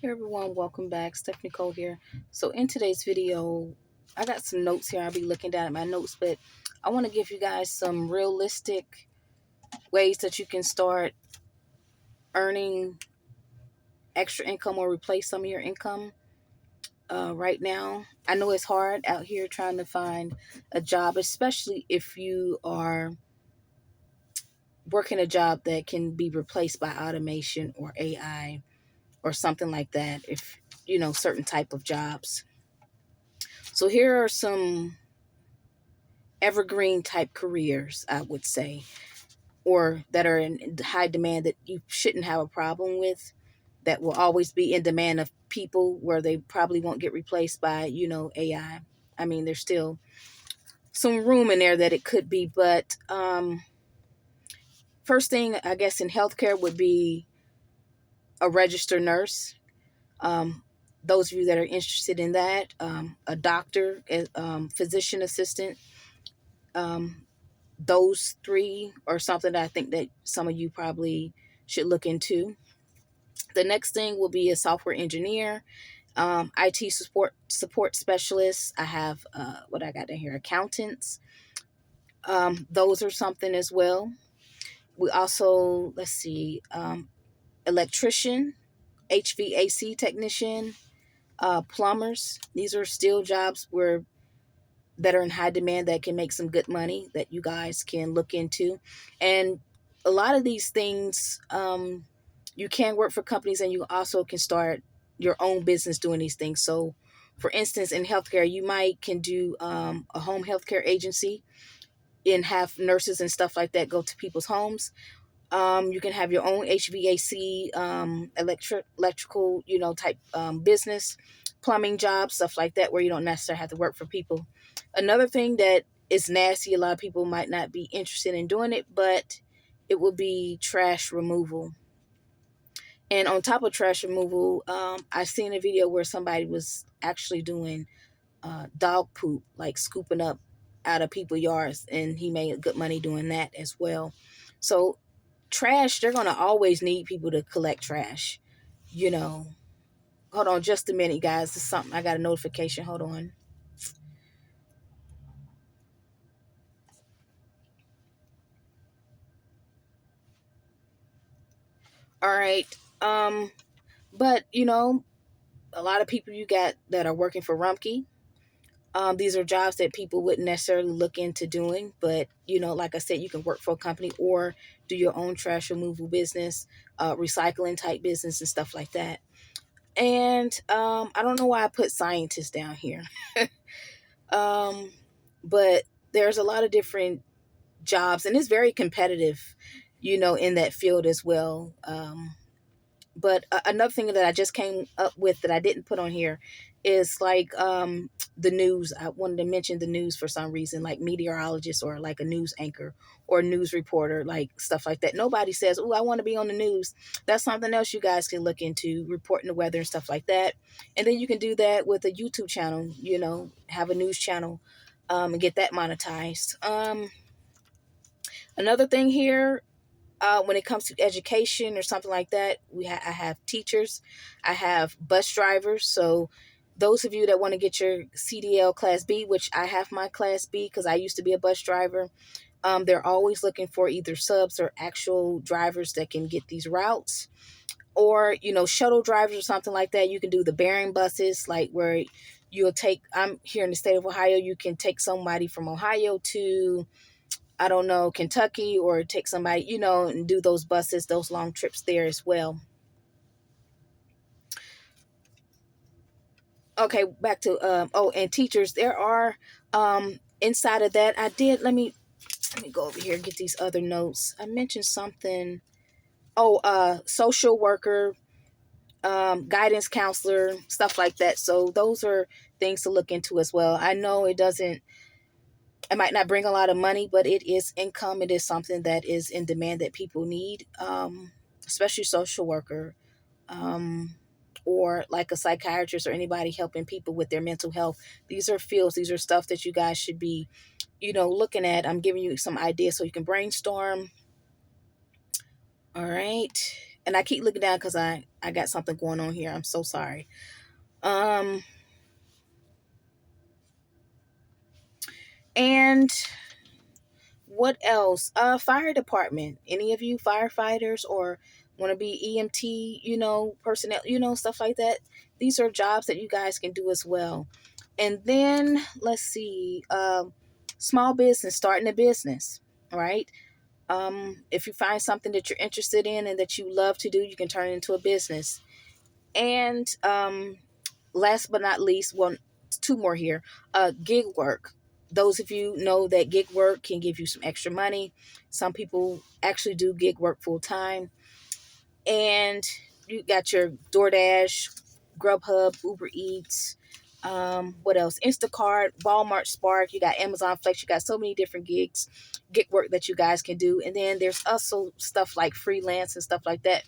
Hey everyone, welcome back. Stephanie Cole here. So in today's video, I got some notes here. I'll be looking down at my notes, but I want to give you guys some realistic ways that you can start earning extra income or replace some of your income right now. I know it's hard out here trying to find a job, especially if you are working a job that can be replaced by automation or AI or something like that. If you know certain type of jobs. So here are some evergreen type careers, I would say, or that are in high demand that you shouldn't have a problem with, that will always be in demand of people where they probably won't get replaced by, AI. I mean, there's still some room in there that it could be, but first thing, I guess, in healthcare would be a registered nurse. Um, those of you that are interested in that, a doctor, physician assistant, um, those three are something that I think that some of you probably should look into. The next thing will be a software engineer, IT support specialist. I have what I got in here, accountants. Those are something as well. We also, let's see, electrician, HVAC technician, plumbers. These are still jobs that are in high demand that can make some good money that you guys can look into. And a lot of these things, you can work for companies and you also can start your own business doing these things. So for instance, in healthcare, you might can do a home healthcare agency and have nurses and stuff like that go to people's homes. You can have your own HVAC, electrical, type business, plumbing jobs, stuff like that, where you don't necessarily have to work for people. Another thing that is nasty, a lot of people might not be interested in doing it, but it will be trash removal. And on top of trash removal, I seen a video where somebody was actually doing dog poop, like scooping up out of people's yards, and he made good money doing that as well. So trash, they're going to always need people to collect trash, you know. Hold on just a minute, guys. This is something. I got a notification. Hold on. All right. But a lot of people you got that are working for Rumpke. These are jobs that people wouldn't necessarily look into doing, but like I said, you can work for a company or do your own trash removal business, recycling type business and stuff like that. And I don't know why I put scientists down here. um, but there's a lot of different jobs, and it's very competitive, in that field as well. But another thing that I just came up with that I didn't put on here is like the news. I wanted to mention the news for some reason, like meteorologist or like a news anchor or news reporter, like stuff like that. Nobody says, "Oh, I want to be on the news." That's something else you guys can look into, reporting the weather and stuff like that. And then you can do that with a YouTube channel. Have a news channel, and get that monetized. Another thing here, when it comes to education or something like that, I have teachers, I have bus drivers. So those of you that want to get your CDL Class B, which I have my Class B because I used to be a bus driver, they're always looking for either subs or actual drivers that can get these routes, or shuttle drivers or something like that. You can do the bearing buses, like where you'll take. I'm here in the state of Ohio. You can take somebody from Ohio to, I don't know, Kentucky, or take somebody, and do those buses, those long trips there as well. Okay, back to and teachers. There are inside of that. Let me go over here and get these other notes. I mentioned something. Oh, social worker, guidance counselor, stuff like that. So those are things to look into as well. I know it might not bring a lot of money, but it is income. It is something that is in demand that people need, especially social worker, um, or like a psychiatrist or anybody helping people with their mental health. These are fields. These are stuff that you guys should be, looking at. I'm giving you some ideas so you can brainstorm. All right. And I keep looking down because I got something going on here. I'm so sorry. Um, and what else? Fire department. Any of you firefighters or want to be EMT, personnel, stuff like that. These are jobs that you guys can do as well. And then let's see, small business, starting a business, right? If you find something that you're interested in and that you love to do, you can turn it into a business. And last but not least, well, two more here. Gig work. Those of you know that gig work can give you some extra money. Some people actually do gig work full time. And you got your DoorDash, Grubhub, Uber Eats, what else? Instacart, Walmart Spark. You got Amazon Flex. You got so many different gig work that you guys can do. And then there's also stuff like freelance and stuff like that.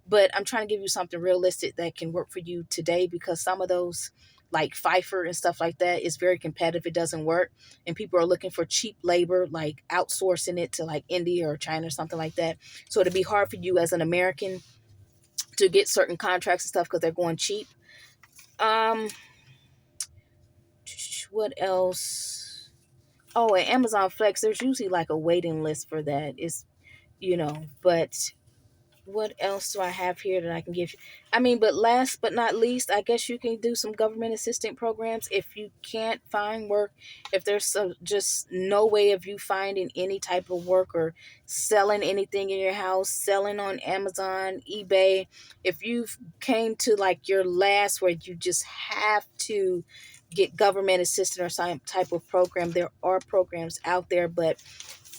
But I'm trying to give you something realistic that can work for you today, because some of those, like Fiverr and stuff like that, is very competitive. It doesn't work. And people are looking for cheap labor, like outsourcing it to like India or China or something like that. So it'd be hard for you as an American to get certain contracts and stuff because they're going cheap. Um, what else? Oh, and Amazon Flex, there's usually like a waiting list for that. But what else do I have here that I can give you? I mean, but last but not least, I guess you can do some government assistant programs if you can't find work. If there's just no way of you finding any type of work or selling anything in your house, selling on Amazon, eBay. If you've came to like your last where you just have to get government assistant or some type of program, there are programs out there, but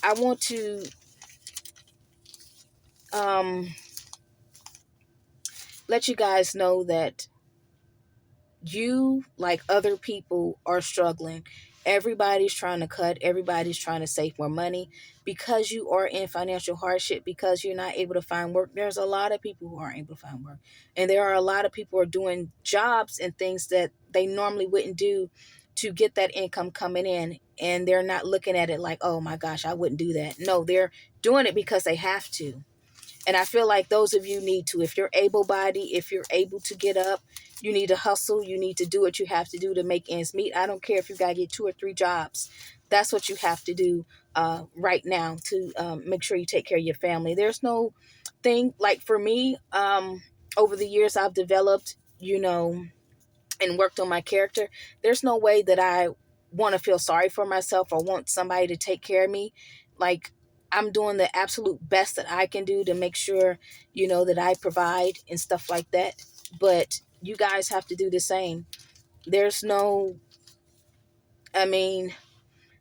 I want to um let you guys know that you, like other people, are struggling. Everybody's trying to cut, everybody's trying to save more money because you are in financial hardship, because you're not able to find work. There's a lot of people who aren't able to find work. And there are a lot of people who are doing jobs and things that they normally wouldn't do to get that income coming in. And they're not looking at it like, oh my gosh, I wouldn't do that. No, they're doing it because they have to. And I feel like those of you need to, if you're able-bodied, if you're able to get up, you need to hustle. You need to do what you have to do to make ends meet. I don't care if you got to get 2 or 3 jobs. That's what you have to do right now to make sure you take care of your family. There's no thing like for me, over the years I've developed, and worked on my character. There's no way that I want to feel sorry for myself or want somebody to take care of me. Like, I'm doing the absolute best that I can do to make sure, that I provide and stuff like that. But you guys have to do the same. There's no, I mean,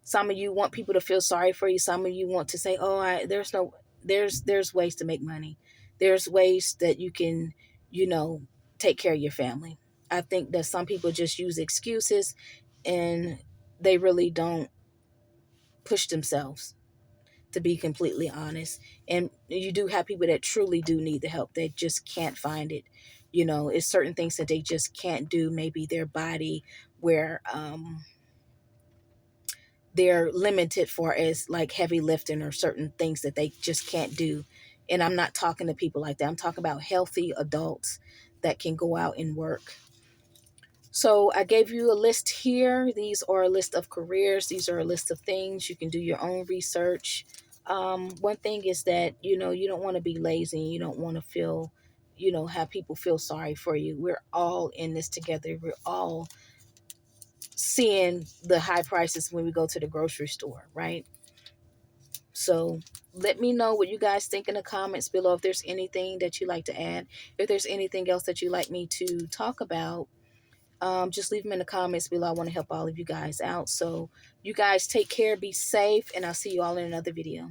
some of you want people to feel sorry for you. Some of you want to say, "Oh, there's ways to make money. There's ways that you can, you know, take care of your family." I think that some people just use excuses and they really don't push themselves, to be completely honest. And you do have people that truly do need the help. They just can't find it. It's certain things that they just can't do. Maybe their body where they're limited for as like heavy lifting or certain things that they just can't do. And I'm not talking to people like that. I'm talking about healthy adults that can go out and work. So I gave you a list here. These are a list of careers. These are a list of things. You can do your own research. One thing is that, you don't want to be lazy. You don't want to feel, have people feel sorry for you. We're all in this together. We're all seeing the high prices when we go to the grocery store, right? So let me know what you guys think in the comments below. If there's anything that you'd like to add, if there's anything else that you'd like me to talk about, just leave them in the comments below. I want to help all of you guys out. So you guys take care, be safe, and I'll see you all in another video.